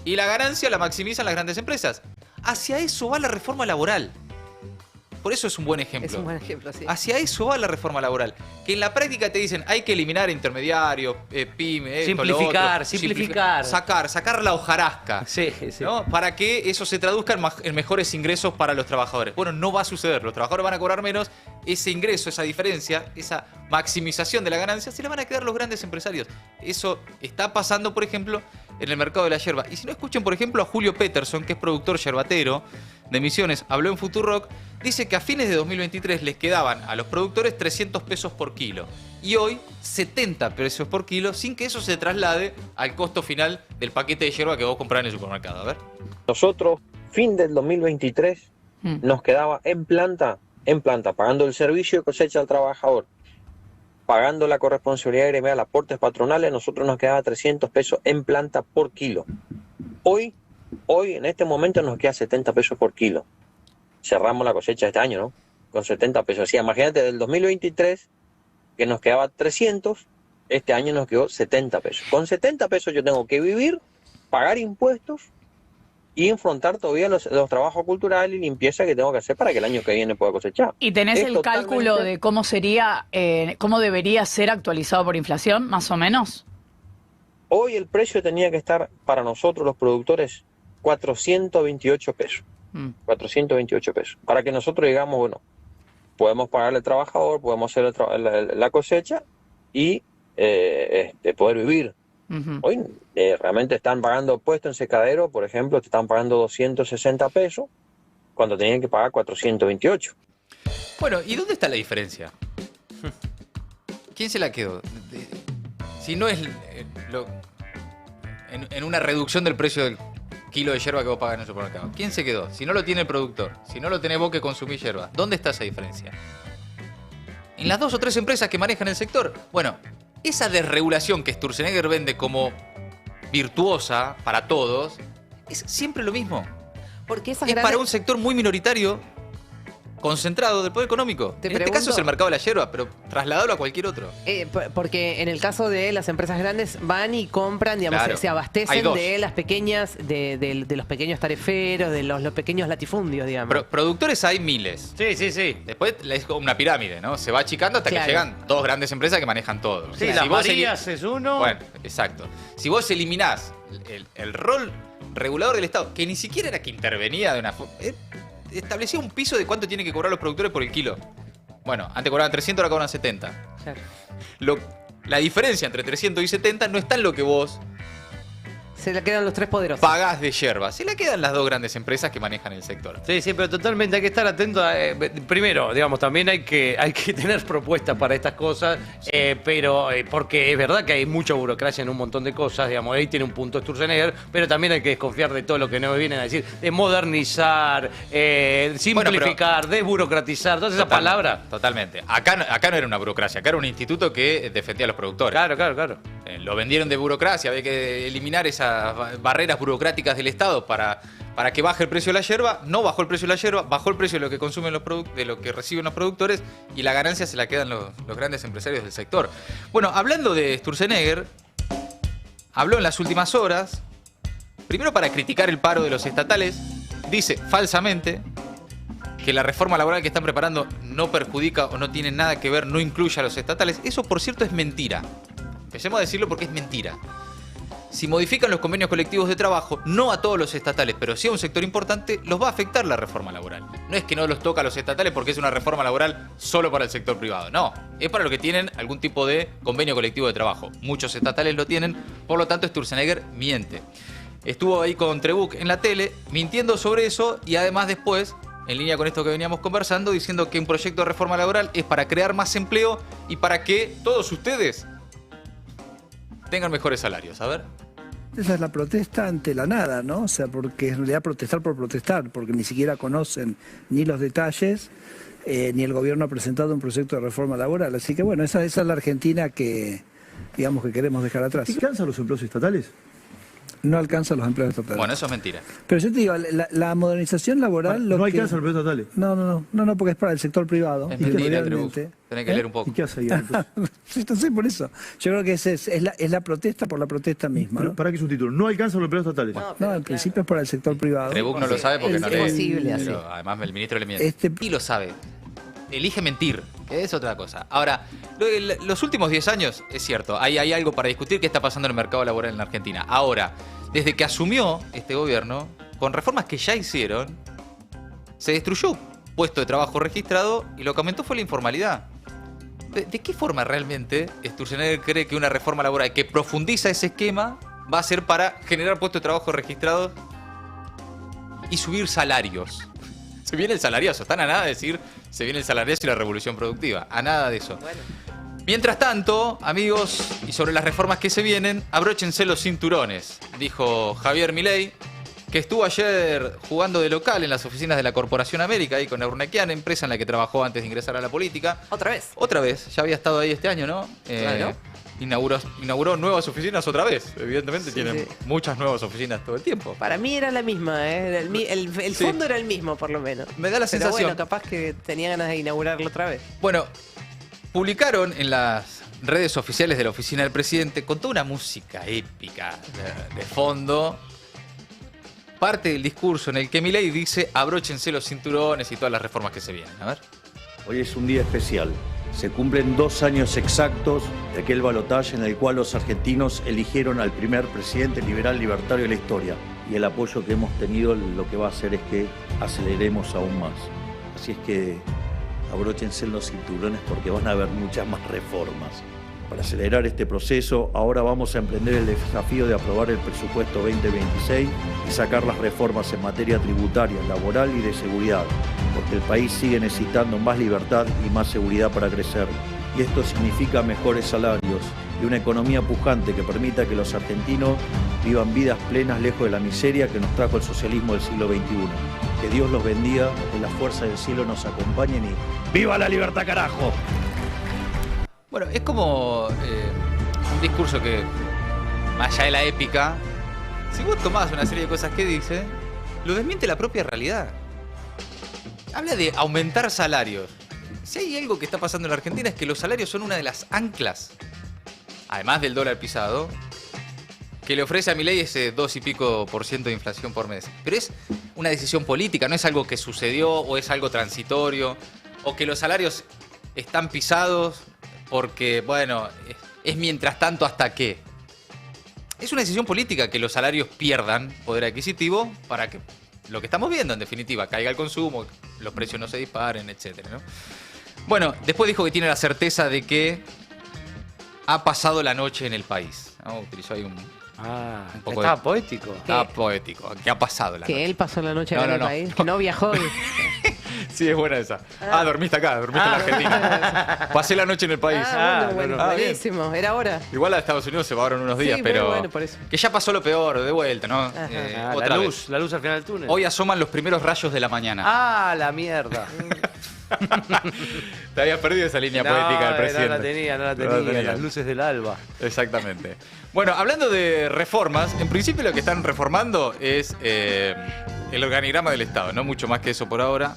y la ganancia la maximizan las grandes empresas. Hacia eso va la reforma laboral. Por eso es un buen ejemplo. Es un buen ejemplo, sí. Hacia eso va la reforma laboral. Que en la práctica te dicen hay que eliminar intermediarios, pyme, esto, Simplificar, lo otro. simplificar. Sacar la hojarasca. Sí. ¿No? Para que eso se traduzca en mejores ingresos para los trabajadores. Bueno, no va a suceder. Los trabajadores van a cobrar menos. Ese ingreso, esa diferencia, esa maximización de la ganancia, se la van a quedar los grandes empresarios. Eso está pasando, por ejemplo, en el mercado de la yerba. Y si no, escuchen, por ejemplo, a Julio Peterson, que es productor yerbatero de Misiones, habló en Futurock, dice que a fines de 2023 les quedaban a los productores 300 pesos por kilo. Y hoy 70 pesos por kilo, sin que eso se traslade al costo final del paquete de yerba que vos comprás en el supermercado. A ver. Nosotros, fin del 2023, nos quedaba en planta, pagando el servicio de cosecha al trabajador, pagando la corresponsabilidad gremial, aportes patronales, nosotros nos quedaba 300 pesos en planta por kilo. Hoy, en este momento, nos queda 70 pesos por kilo. Cerramos la cosecha este año, ¿no? Con 70 pesos. Así, imagínate, del 2023, que nos quedaba 300, este año nos quedó 70 pesos. Con 70 pesos yo tengo que vivir, pagar impuestos y enfrentar todavía los trabajos culturales y limpieza que tengo que hacer para que el año que viene pueda cosechar. ¿Y tenés Es el cálculo totalmente- de cómo sería, cómo debería ser actualizado por inflación, más o menos? Hoy el precio tenía que estar para nosotros los productores 428 pesos. 428 pesos. Para que nosotros digamos, bueno, podemos pagarle al trabajador, podemos hacer la cosecha y poder vivir. Hoy realmente están pagando puesto en secadero, por ejemplo, te están pagando 260 pesos cuando tenían que pagar 428. Bueno, ¿y dónde está la diferencia? ¿Quién se la quedó? Si no es en una reducción del precio del kilo de yerba que vos pagas en el supermercado. ¿Quién se quedó? Si no lo tiene el productor, si no lo tenés vos que consumís yerba, ¿dónde está esa diferencia? En las 2 o 3 empresas que manejan el sector. Bueno, esa desregulación que Sturzenegger vende como virtuosa para todos, es siempre lo mismo. Porque esas Es grandes... para un sector muy minoritario, concentrado del poder económico. Te En este pregunto- caso es el mercado de la yerba, pero trasladalo a cualquier otro. Porque en el caso de las empresas grandes van y compran, digamos, Claro. se Hay abastecen dos. de las pequeñas, de los pequeños tareferos, de los pequeños latifundios, digamos. Productores hay miles. Sí. Después es como una pirámide, ¿no? Se va achicando hasta Claro. que llegan 2 grandes empresas que manejan todo. Sí, Si las vos Marías es uno. Bueno, exacto. Si vos eliminás el rol regulador del Estado, que ni siquiera era que intervenía de una forma... establecía un piso de cuánto tienen que cobrar los productores por el kilo. Bueno, antes cobraban 300, ahora cobran 70. Claro. La diferencia entre 300 y 70 no está en lo que vos Se le quedan los 3 poderosos. pagás de yerba. Se la quedan las 2 grandes empresas que manejan el sector. Sí, pero totalmente hay que estar atento. Primero, digamos, también hay que tener propuestas para estas cosas, pero porque es verdad que hay mucha burocracia en un montón de cosas, digamos, ahí tiene un punto Sturzenegger, pero también hay que desconfiar de todo lo que nos vienen a decir, de modernizar, simplificar, desburocratizar, todas esas palabras. Totalmente. Acá no era una burocracia, acá era un instituto que defendía a los productores. Claro. Lo vendieron de burocracia, había que eliminar esas barreras burocráticas del Estado para que baje el precio de la yerba. No bajó el precio de la yerba, bajó el precio de lo que consumen de lo que reciben los productores y la ganancia se la quedan los grandes empresarios del sector. Bueno, hablando de Sturzenegger, habló en las últimas horas, primero para criticar el paro de los estatales, dice falsamente que la reforma laboral que están preparando no perjudica o no tiene nada que ver, no incluye a los estatales. Eso, por cierto, es mentira. Empecemos a decirlo porque es mentira. Si modifican los convenios colectivos de trabajo, no a todos los estatales, pero sí a un sector importante, los va a afectar la reforma laboral. No es que no los toca a los estatales porque es una reforma laboral solo para el sector privado. No, es para los que tienen algún tipo de convenio colectivo de trabajo. Muchos estatales lo tienen, por lo tanto Sturzenegger miente. estuvo ahí con Trebuch en la tele, mintiendo sobre eso y además después, en línea con esto que veníamos conversando, diciendo que un proyecto de reforma laboral es para crear más empleo y para que todos ustedes tengan mejores salarios. A ver. Esa es la protesta ante la nada, ¿no? O sea, porque en realidad protestar por protestar, porque ni siquiera conocen ni los detalles, ni el gobierno ha presentado un proyecto de reforma laboral. Así que bueno, esa es la Argentina que, digamos, que queremos dejar atrás. ¿Alcanzan los empleos estatales? No alcanzan los empleos estatales. Bueno, eso es mentira. Pero yo te digo, la modernización laboral... ¿No alcanzan los empleos estatales? No, porque es para el sector privado. Es mentira, Trebuch. Tenés que leer un poco. ¿Y qué hace ahí entonces? Sí, no sé, por eso. Yo creo que es la protesta por la protesta misma, ¿no? ¿Para qué es un título? ¿No alcanzan los empleos estatales? No, en principio es para el sector privado. Trebuch no lo sabe porque no lee. Es posible así. Pero además el ministro le miente. Y lo sabe. Elige mentir, que es otra cosa. Ahora, los últimos 10 años, es cierto, hay algo para discutir qué está pasando en el mercado laboral en la Argentina. Ahora, desde que asumió este gobierno, con reformas que ya hicieron, se destruyó puesto de trabajo registrado y lo que aumentó fue la informalidad. ¿De qué forma realmente Sturzenegger cree que una reforma laboral que profundiza ese esquema va a ser para generar puestos de trabajo registrados y subir salarios? Se viene el salariazo, están a nada de decir se viene el salariazo y la revolución productiva, a nada de eso. Bueno. Mientras tanto, amigos, y sobre las reformas que se vienen, abróchense los cinturones, dijo Javier Milei, que estuvo ayer jugando de local en las oficinas de la Corporación América, ahí con Eurnequian, empresa en la que trabajó antes de ingresar a la política. ¿Otra vez? Otra vez, ya había estado ahí este año, ¿no? Claro. Inauguró nuevas oficinas otra vez. Evidentemente tienen muchas nuevas oficinas todo el tiempo. Para mí era la misma, ¿eh? El fondo era el mismo, por lo menos. Me da la sensación. Pero bueno, capaz que tenía ganas de inaugurarlo otra vez. Bueno, publicaron en las redes oficiales de la oficina del presidente, con toda una música épica de fondo, parte del discurso en el que Milei dice abróchense los cinturones y todas las reformas que se vienen. A ver. Hoy es un día especial. Se cumplen 2 años exactos de aquel balotaje en el cual los argentinos eligieron al primer presidente liberal libertario de la historia. Y el apoyo que hemos tenido lo que va a hacer es que aceleremos aún más. Así es que abróchense los cinturones porque van a haber muchas más reformas. Para acelerar este proceso, ahora vamos a emprender el desafío de aprobar el presupuesto 2026 y sacar las reformas en materia tributaria, laboral y de seguridad, porque el país sigue necesitando más libertad y más seguridad para crecer. Y esto significa mejores salarios y una economía pujante que permita que los argentinos vivan vidas plenas lejos de la miseria que nos trajo el socialismo del siglo XXI. Que Dios los bendiga, que las fuerzas del cielo nos acompañen y ¡viva la libertad, carajo! Bueno, es como un discurso que, más allá de la épica, si vos tomás una serie de cosas que dice, lo desmiente la propia realidad. Habla de aumentar salarios. Si hay algo que está pasando en la Argentina es que los salarios son una de las anclas, además del dólar pisado, que le ofrece a Milei ese 2 y pico % de inflación por mes. Pero es una decisión política, no es algo que sucedió o es algo transitorio, o que los salarios están pisados porque, bueno, es mientras tanto hasta que. Es una decisión política que los salarios pierdan poder adquisitivo para que lo que estamos viendo, en definitiva, caiga el consumo, los precios no se disparen, etcétera, ¿no? Bueno, después dijo que tiene la certeza de que ha pasado la noche en el país, ¿no? Utilizó ahí un poco estaba poético. Estaba poético. ¿Qué ha pasado la noche? Que él pasó la noche en el país, que no viajó. Sí, es buena esa. Dormiste acá, dormiste en la Argentina. Pasé la noche en el país. Bueno, buenísimo. Era hora. Igual a Estados Unidos se pagaron unos días, Sí, pero bueno, por eso. que ya pasó lo peor, de vuelta, ¿no? Otra vez. La luz al final del túnel. Hoy asoman los primeros rayos de la mañana. ¡Ah, la mierda! Te habías perdido esa línea poética del presidente. No la tenía. Las luces del alba. Exactamente. Bueno, hablando de reformas, en principio lo que están reformando es el organigrama del Estado, no mucho más que eso por ahora.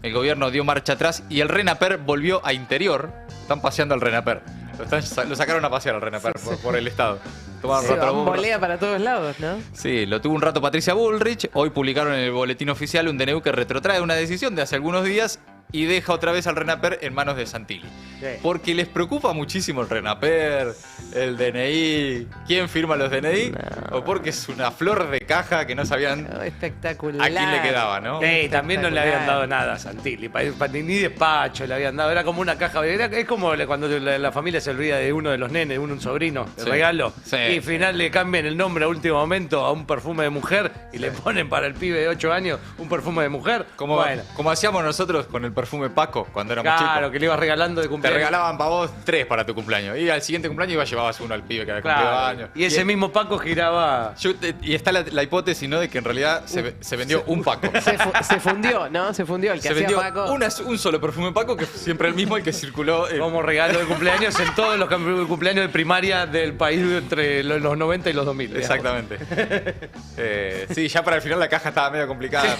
El gobierno dio marcha atrás y el RENAPER volvió a Interior. Están paseando al RENAPER. Lo sacaron a pasear al RENAPER por el Estado. Volea para todos lados, ¿no? Sí, lo tuvo un rato Patricia Bullrich. Hoy publicaron en el boletín oficial un DNU que retrotrae una decisión de hace algunos días y deja otra vez al RENAPER en manos de Santilli. Sí. Porque les preocupa muchísimo el RENAPER, el DNI, quién firma los DNI, o porque es una flor de caja que no sabían Espectacular. a quién le quedaba, ¿no? Sí, también no le habían dado nada a Santilli, ni despacho le habían dado, era como una caja, es como cuando la familia se olvida de uno de los nenes, un sobrino, de Sí. regalo, Sí. y al final le cambian el nombre a último momento a un perfume de mujer y le ponen para el pibe de 8 años un perfume de mujer. Como, Bueno, como hacíamos nosotros con el perfume Paco cuando éramos claro, chicos. que le ibas regalando de Te cumpleaños. regalaban para vos 3 para tu cumpleaños. Y al siguiente cumpleaños llevabas uno al pibe que había cumplido Claro, años. y ese mismo Paco giraba. Y está la hipótesis, ¿no? De que en realidad se vendió un Paco. Se fundió, ¿no? Se fundió el que Se hacía vendió Paco. un solo perfume Paco, que es siempre el mismo, el que circuló. Como regalo de cumpleaños en todos los cumpleaños de primaria del país entre los 90 y los 2000. digamos. Exactamente. Sí, ya para el final la caja estaba medio complicada.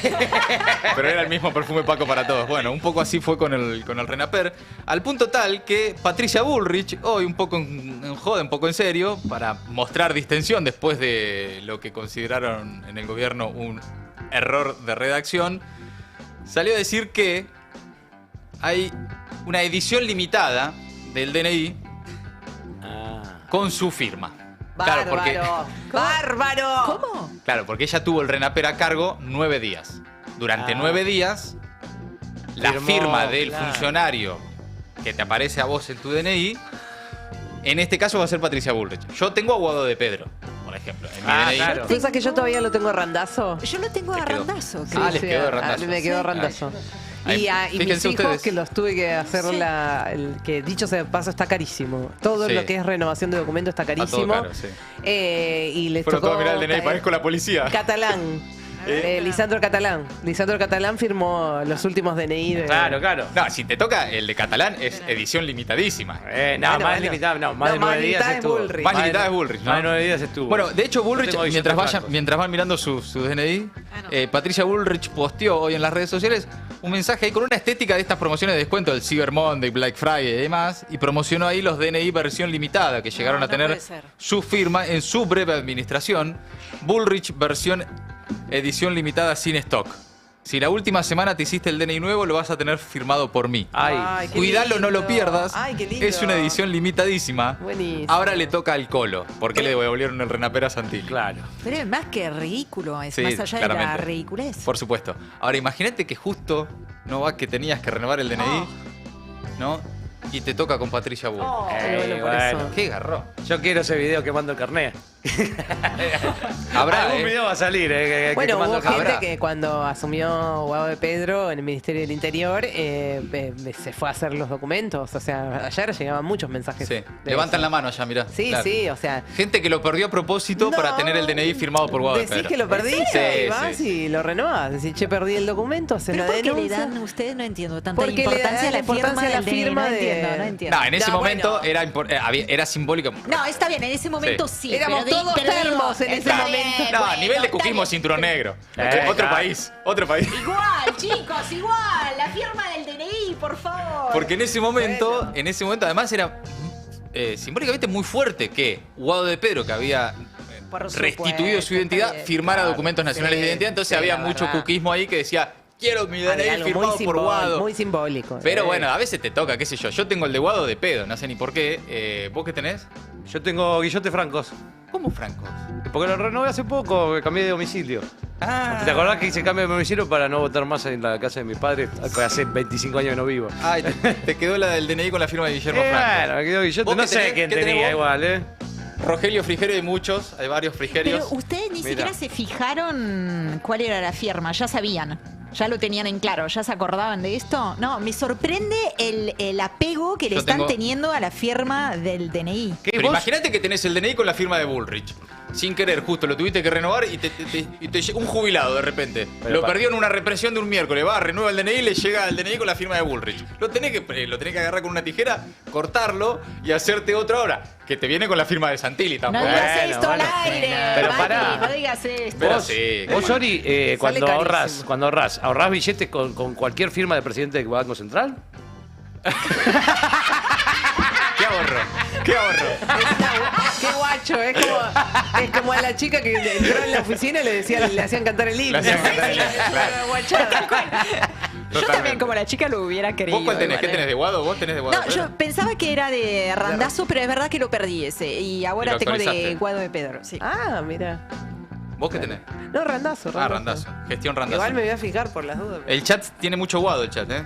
Pero era el mismo perfume Paco para todos. Bueno, un poco así fue con el RENAPER. Al punto tal que Patricia Bullrich, hoy un poco en joda, un poco en serio, para mostrar distensión después de lo que consideraron en el gobierno un error de redacción, salió a decir que hay una edición limitada del DNI con su firma. Claro, porque, ¡Bárbaro! ¿Cómo? claro, porque ella tuvo el RENAPER a cargo 9 días. Durante 9 días, la Firmó, firma del claro. funcionario que te aparece a vos en tu DNI, en este caso va a ser Patricia Bullrich. Yo tengo a Guado de Pedro, por ejemplo, en mi DNI. claro. ¿Tú sabes que yo todavía lo tengo a randazo? Yo lo tengo a quedó. randazo. Ah, les quedó de randazo. a mí me quedó Sí. randazo. Ay, Y mis fíjense hijos ustedes. que los tuve que hacer Sí. el que dicho sea de paso está carísimo. Todo Sí. lo que es renovación de documentos está Está todo carísimo. caro, sí. Y les Pero tocó todo mirar el DNI, parezco la policía. Catalán. Lisandro Catalán. Lisandro Catalán firmó los últimos DNI de... Claro, claro. No, si te toca el de catalán, es edición limitadísima. No, Bueno, más bueno. limitada, no, más No, de más 9 días limitada es estuvo. Bullrich. Más limitada es Bullrich, ¿no? Más de 9 días estuvo. Bueno, de hecho, Bullrich, Tengo mientras billetes van mirando su DNI, Patricia Bullrich posteó hoy en las redes sociales un mensaje ahí con una estética de estas promociones de descuento del Cyber Monday, Black Friday y demás, y promocionó ahí los DNI versión limitada, que llegaron a tener puede ser. su firma en su breve administración. Bullrich versión edición limitada sin stock. Si la última semana te hiciste el DNI nuevo, lo vas a tener firmado por mí. Ay, qué Cuidalo, no lo lindo. pierdas. Ay, qué lindo. Es una edición limitadísima. Buenísimo. Ahora le toca al Colo, porque le devolvieron el RENAPER a Santilli. claro. Pero es más que ridículo, es Sí, más allá de la claramente. ridiculez. Por supuesto. Ahora imagínate que justo no va que tenías que renovar el DNI, ¿no? Y te toca con Patricia Bullrich. Bueno, por bueno. eso. Qué garrón. Yo quiero ese video quemando el carnet. Habrá, Algún video va a salir, que Bueno, quemando hubo el carnet. gente que cuando asumió Guado de Pedro en el Ministerio del Interior se fue a hacer los documentos. O sea, ayer llegaban muchos mensajes. Sí. de Levantan eso. la mano allá, mirá. Sí, Claro. sí, o sea. Gente que lo perdió a propósito No, para tener el DNI firmado por Guado de Decís Pedro. que lo perdiste Sí, y vas sí. y lo renovás. Decís, che, perdí el documento, se ¿Pero la por qué le denuncia. dan, ustedes no entiendo, tanta Porque le importancia dan a la importancia firma a la del DNI? firma No de- entiendo, no entiendo. No, en ese No, momento bueno. era simbólico. No, está bien, en ese momento sí. Éramos pero todos digo, termos en ese está momento. bien, No, a bueno, nivel de está cuquismo bien. cinturón negro. Otro claro. país, otro país. Igual, chicos, igual. La firma del DNI, por favor. Porque en ese momento además era simbólicamente muy fuerte que Guado de Pedro, que había Por restituido supuesto, su identidad, está bien. firmara Claro, documentos nacionales sí, de identidad. Entonces sí, había la mucho verdad. cuquismo ahí que decía, quiero mi DNI Algo firmado por Guado. muy simbólico. Pero bueno, a veces te toca, qué sé yo. Yo tengo el de Guado de pedo, no sé ni por qué. ¿Vos qué tenés? Yo tengo Guillote Francos. ¿Cómo Franco? Porque lo renové hace poco, que cambié de domicilio. Ah, ¿Te acordás que hice cambio de domicilio para no votar más en la casa de mis padres? Hace 25 años que no vivo. Ay, te quedó la del DNI con la firma de Guillermo Franco. Bueno, me quedó Guillote. ¿Vos No qué sé tenés? quién ¿Qué tenés tenía vos? igual, Rogelio Frigerio hay muchos, hay varios frigerios. Pero ustedes ni Mira. siquiera se fijaron cuál era la firma, ya sabían. Ya lo tenían en claro, ya se acordaban de esto. No, me sorprende el apego que le Yo están tengo- teniendo a la firma del DNI. ¿Qué Pero vos? imagínate que tenés el DNI con la firma de Bullrich. Sin querer, justo lo tuviste que renovar y te llega un jubilado de repente. Pero lo pa- perdió en una represión de un miércoles. Va, renueva el DNI y le llega el DNI con la firma de Bullrich. Lo tenés que agarrar con una tijera, cortarlo y hacerte otra ahora. Que te viene con la firma de Santilli No tampoco. digas Bueno, esto bueno. al aire, Pero Mati, pará. no digas esto. Pero Vos, sí. vos, Ori, cuando carísimo. ahorrás billetes con cualquier firma de presidente del Banco Central. ¿Qué ahorro? ¿Qué ahorro? Qué guacho, es como a la chica que entró en la oficina y le hacían cantar el himno. Le hacían cantar el himno, claro. Guachada. Yo también, como la chica, lo hubiera querido. ¿Vos cuál tenés? ¿Qué tenés de Guado? ¿Vos tenés de Guado? No, yo pensaba que era de Randazzo, pero es verdad que lo perdí ese. Y ahora tengo de Guado de Pedro. Sí. Ah, mira. ¿Vos qué tenés? No, Randazzo. Ah, Randazzo. Gestión Randazzo. Igual me voy a fijar por las dudas. El chat tiene mucho Guado, el chat, ¿eh?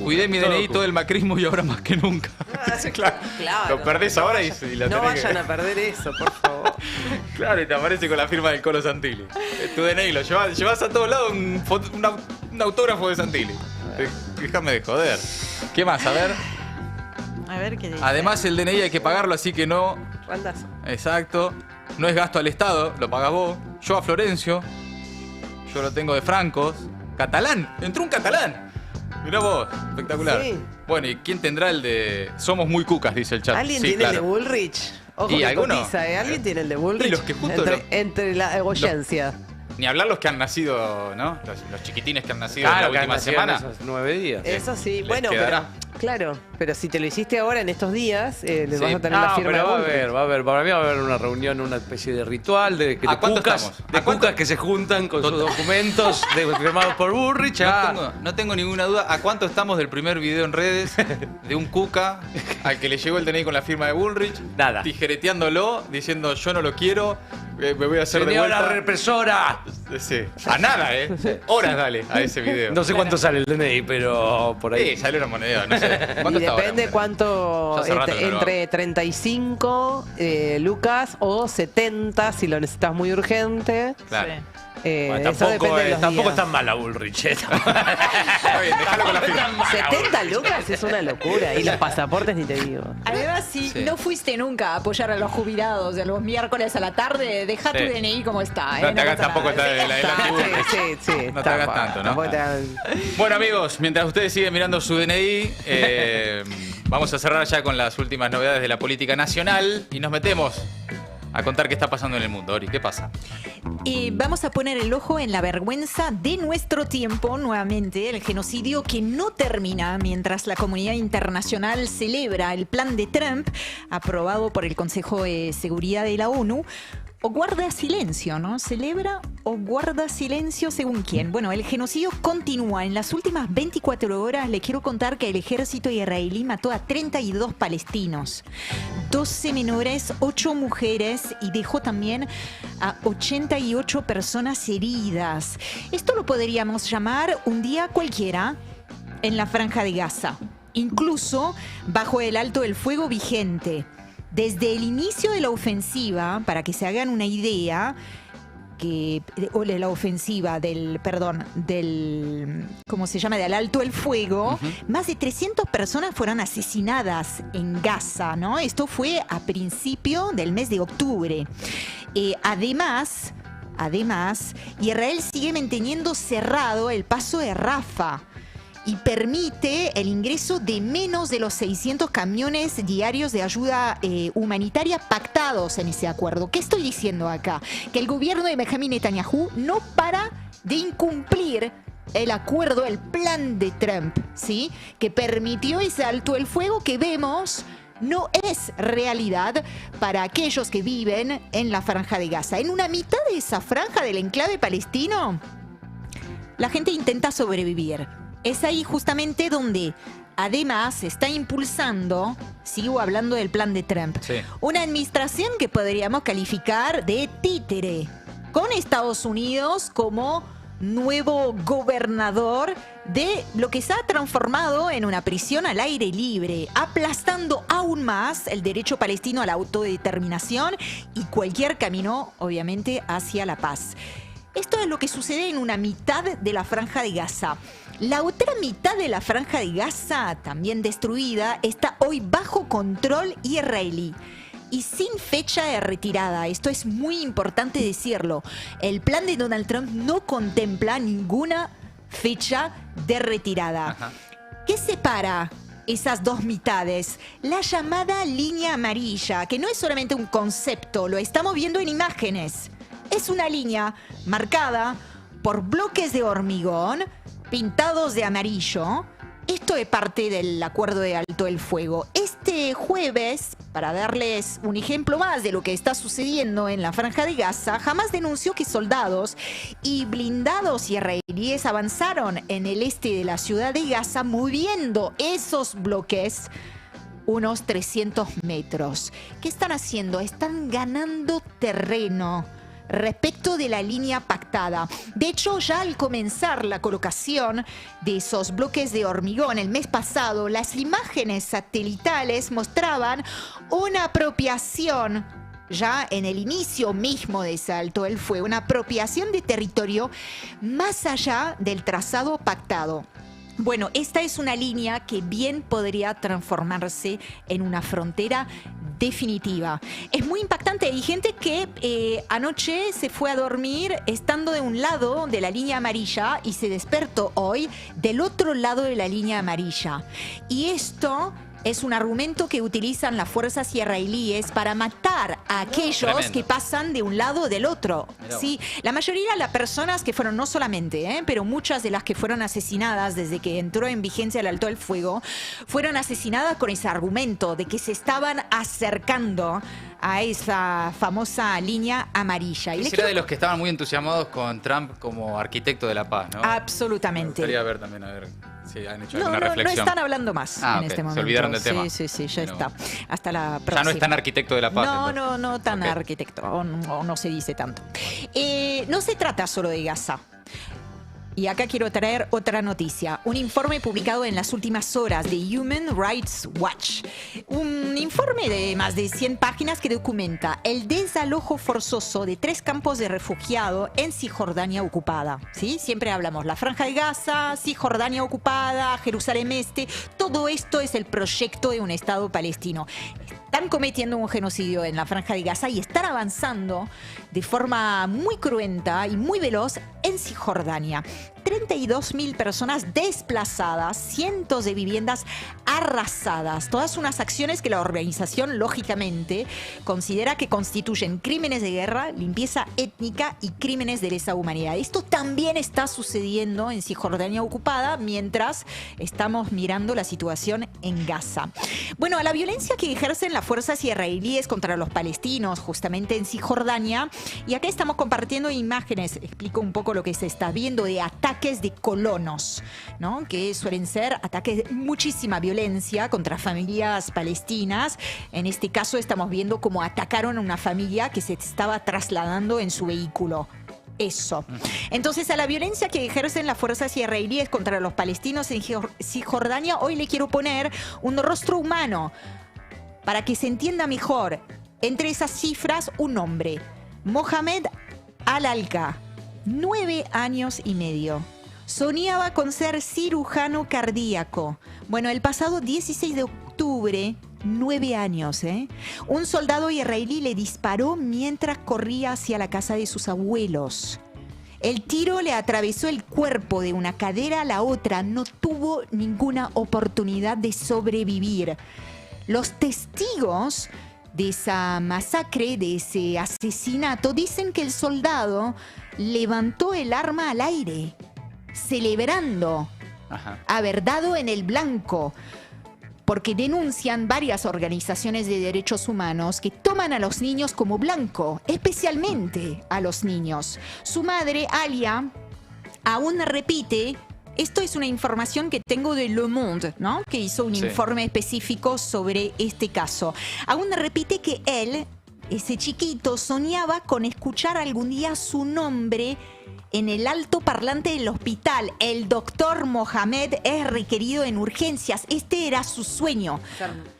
Cuidé mi DNI todo el macrismo y ahora más que nunca. Claro. Lo perdés ahora y la No tenés vayan a perder eso, por favor. Claro, y te aparece con la firma del Colo Santilli. Tu DNI lo llevas a todos lados un autógrafo de Santilli. Déjame de joder. ¿Qué más? A ver. A ver qué dice. Además, el DNI hay que pagarlo, así que no. Randazzo. Exacto. No es gasto al Estado, lo pagas vos. Yo a Florencio. Yo lo tengo de francos. Catalán. Entró un catalán. Mirá vos. Espectacular. Sí. Bueno, ¿y quién tendrá el de Somos muy cucas? Dice el chat. ¿Alguien Sí, tiene claro. el de Bullrich? Ojo, ¿Y que alguno? cotiza, ¿eh? ¿Alguien tiene el de Bullrich? Y los que justo entre la oyencia. Ni hablar los que han nacido, ¿no? Los chiquitines que han nacido Claro, en la última semana. Esos 9 días. Eso sí, Les bueno, quedará. pero, claro, pero si te lo hiciste ahora en estos días, les vas a tener la firma pero de va a Bullrich. haber, para mí va a haber una reunión, una especie de ritual de ¿A cuánto cucas, estamos? de cucas que se juntan con sus documentos firmados por Bullrich. No tengo ninguna duda. ¿A cuánto estamos del primer video en redes de un cuca al que le llegó el DNI con la firma de Bullrich? Nada. Tijereteándolo, diciendo yo no lo quiero, me voy a hacer de Señora vuelta. represora. Sí. A nada, Horas dale a ese video. No sé cuánto sale el DNI, pero por ahí. Sí, salió una moneda, no sé. Y ¿Cuánto está ahora, depende hombre? cuánto, Ya hace rato que no lo entre 35 lucas o 70 si lo necesitas muy urgente. Claro. Bueno, Eso depende de los tampoco días. es tan mala Bullrich. Está bien, déjalo con la firma. 70 lucas es una locura. Y los pasaportes ni te digo. Además, si no fuiste nunca a apoyar a los jubilados de los miércoles a la tarde, deja tu DNI como está. No te hagas pasa tampoco nada. el anti-Bullrich. Sí. No te hagas tanto, ¿no? Tampoco te hagas- Bueno, amigos, mientras ustedes siguen mirando su DNI, vamos a cerrar ya con las últimas novedades de la política nacional y nos metemos a contar qué está pasando en el mundo. Ori, ¿qué pasa? Y vamos a poner el ojo en la vergüenza de nuestro tiempo, nuevamente, el genocidio que no termina mientras la comunidad internacional celebra el plan de Trump, aprobado por el Consejo de Seguridad de la ONU, o guarda silencio, ¿no? ¿Celebra o guarda silencio según quién? Bueno, el genocidio continúa. En las últimas 24 horas le quiero contar que el ejército israelí mató a 32 palestinos, 12 menores, 8 mujeres y dejó también a 88 personas heridas. Esto lo podríamos llamar un día cualquiera en la Franja de Gaza, incluso bajo el alto el fuego vigente. Desde el inicio de la ofensiva, para que se hagan una idea, o de la ofensiva del ¿cómo se llama? Del alto el fuego, más de 300 personas fueron asesinadas en Gaza, ¿no? Esto fue a principio del mes de octubre. Además, Israel sigue manteniendo cerrado el paso de Rafah y permite el ingreso de menos de los 600 camiones diarios de ayuda humanitaria pactados en ese acuerdo. ¿Qué estoy diciendo acá? Que el gobierno de Benjamin Netanyahu no para de incumplir el acuerdo, el plan de Trump, ¿sí? Que permitió ese alto el fuego que vemos no es realidad para aquellos que viven en la Franja de Gaza. En una mitad de esa franja del enclave palestino, la gente intenta sobrevivir. Es ahí justamente donde, además, se está impulsando, sigo hablando del plan de Trump, una administración que podríamos calificar de títere, con Estados Unidos como nuevo gobernador de lo que se ha transformado en una prisión al aire libre, aplastando aún más el derecho palestino a la autodeterminación y cualquier camino, obviamente, hacia la paz. Esto es lo que sucede en una mitad de la Franja de Gaza. La otra mitad de la Franja de Gaza, también destruida, está hoy bajo control israelí y sin fecha de retirada. Esto es muy importante decirlo. El plan de Donald Trump no contempla ninguna fecha de retirada. ¿Qué separa esas dos mitades? La llamada línea amarilla, que no es solamente un concepto, lo estamos viendo en imágenes. Es una línea marcada por bloques de hormigón pintados de amarillo. Esto es parte del acuerdo de alto el fuego. Esta este jueves, para darles un ejemplo más de lo que está sucediendo en la Franja de Gaza, Hamas denunció que soldados y blindados israelíes avanzaron en el este de la ciudad de Gaza, moviendo esos bloques unos 300 metros. ¿Qué están haciendo? Están ganando terreno respecto de la línea pactada. De hecho, ya al comenzar la colocación de esos bloques de hormigón el mes pasado, las imágenes satelitales mostraban una apropiación, ya en el inicio mismo de ese alto el fuego, una apropiación de territorio más allá del trazado pactado. Bueno, esta es una línea que bien podría transformarse en una frontera definitiva. Es muy impactante. Hay gente que anoche se fue a dormir estando de un lado de la línea amarilla y se despertó hoy del otro lado de la línea amarilla. Y esto es un argumento que utilizan las fuerzas israelíes para matar a aquellos Tremendo. que pasan de un lado o del otro. Sí, la mayoría de las personas que fueron, no solamente, pero muchas de las que fueron asesinadas desde que entró en vigencia el alto al fuego, fueron asesinadas con ese argumento de que se estaban acercando a esa famosa línea amarilla. Y Era de los que estaban muy entusiasmados con Trump como arquitecto de la paz, ¿no? Absolutamente. Me gustaría ver también, a ver si han hecho No, alguna no reflexión. están hablando más en ok. este momento. Se olvidaron del tema. Sí, ya No. está. Hasta la próxima. Ya no es tan arquitecto de la paz. No, entonces. no tan Ok. arquitecto, o no se dice tanto. No se trata solo de Gaza. Y acá quiero traer otra noticia. Un informe publicado en las últimas horas de Human Rights Watch. Un informe de más de 100 páginas que documenta el desalojo forzoso de 3 campos de refugiados en Cisjordania ocupada. ¿Sí? Siempre hablamos la Franja de Gaza, Cisjordania ocupada, Jerusalén Este. Todo esto es el proyecto de un Estado palestino. Están cometiendo un genocidio en la Franja de Gaza y están avanzando de forma muy cruenta y muy veloz en Cisjordania. 32.000 personas desplazadas, cientos de viviendas arrasadas. Todas unas acciones que la organización, lógicamente, considera que constituyen crímenes de guerra, limpieza étnica y crímenes de lesa humanidad. Esto también está sucediendo en Cisjordania ocupada mientras estamos mirando la situación en Gaza. Bueno, a la violencia que ejercen las fuerzas israelíes contra los palestinos, justamente en Cisjordania, y acá estamos compartiendo imágenes, explico un poco lo que se está viendo de ataques de colonos, ¿no? Que suelen ser ataques de muchísima violencia contra familias palestinas. En este caso estamos viendo cómo atacaron a una familia que se estaba trasladando en su vehículo. Eso. Entonces, a la violencia que ejercen las fuerzas israelíes contra los palestinos en Cisjordania, hoy le quiero poner un rostro humano para que se entienda mejor. Entre esas cifras, un nombre. Mohamed Al-Alqa, 9 años y medio. Soñaba con ser cirujano cardíaco. Bueno, el pasado 16 de octubre, 9 años, un soldado israelí le disparó mientras corría hacia la casa de sus abuelos. El tiro le atravesó el cuerpo de una cadera a la otra. No tuvo ninguna oportunidad de sobrevivir. Los testigos de esa masacre, de ese asesinato, dicen que el soldado levantó el arma al aire, celebrando haber dado en el blanco, porque denuncian varias organizaciones de derechos humanos que toman a los niños como blanco, especialmente a los niños. Su madre, Alia, aún repite. Esto es una información que tengo de Le Monde, ¿no? Que hizo un informe específico sobre este caso. Aún repite que él, ese chiquito, soñaba con escuchar algún día su nombre en el alto parlante del hospital. El doctor Mohamed es requerido en urgencias. Este era su sueño.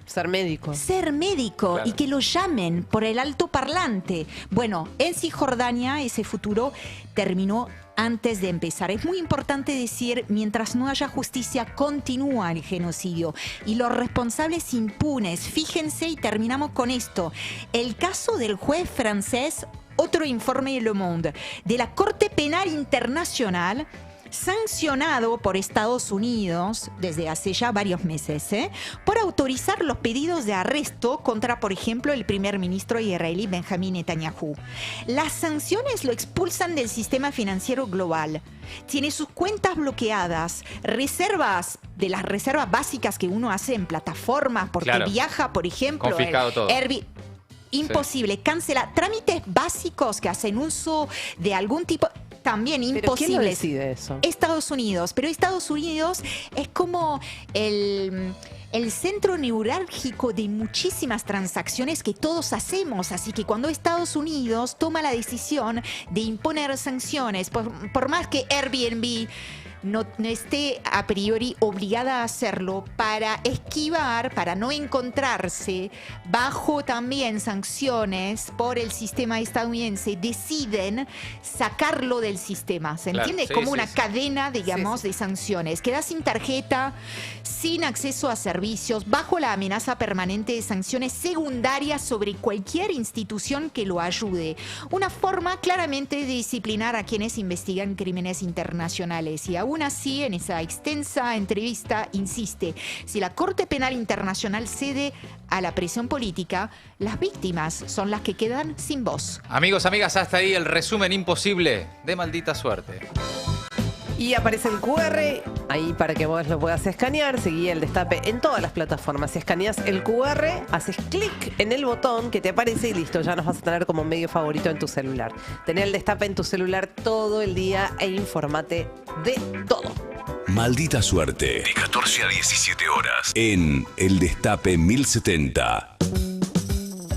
Ser médico. Ser médico, claro. Y que lo llamen por el alto parlante. Bueno, en Cisjordania ese futuro terminó antes de empezar. Es muy importante decir, mientras no haya justicia, continúa el genocidio y los responsables impunes. Fíjense, y terminamos con esto. El caso del juez francés, otro informe de Le Monde, de la Corte Penal Internacional, sancionado por Estados Unidos desde hace ya varios meses, por autorizar los pedidos de arresto contra, por ejemplo, el primer ministro israelí Benjamín Netanyahu. Las sanciones lo expulsan del sistema financiero global. Tiene sus cuentas bloqueadas, reservas de las reservas básicas que uno hace en plataformas, porque viaja, por ejemplo, confiscado todo. Imposible, cancela trámites básicos que hacen uso de algún tipo, también ¿Pero imposibles. quién lo decide eso? Estados Unidos, pero Estados Unidos es como el centro neurálgico de muchísimas transacciones que todos hacemos. Así que cuando Estados Unidos toma la decisión de imponer sanciones, por más que Airbnb no esté a priori obligada a hacerlo, para esquivar, para no encontrarse bajo también sanciones por el sistema estadounidense, deciden sacarlo del sistema. ¿Se entiende? Sí, como sí, una sí. cadena, digamos, de sanciones. Queda sin tarjeta, sin acceso a servicios, bajo la amenaza permanente de sanciones secundarias sobre cualquier institución que lo ayude. Una forma claramente de disciplinar a quienes investigan crímenes internacionales. Y aún así, en esa extensa entrevista, insiste, si la Corte Penal Internacional cede a la presión política, las víctimas son las que quedan sin voz. Amigos, amigas, hasta ahí el resumen imposible de Maldita Suerte. Y aparece el QR ahí para que vos lo puedas escanear. Seguí El Destape en todas las plataformas. Si escaneas el QR, haces clic en el botón que te aparece y listo, ya nos vas a tener como medio favorito en tu celular. Tener El Destape en tu celular todo el día e informate de todo. Maldita Suerte, de 14 a 17 horas, en El Destape 1070.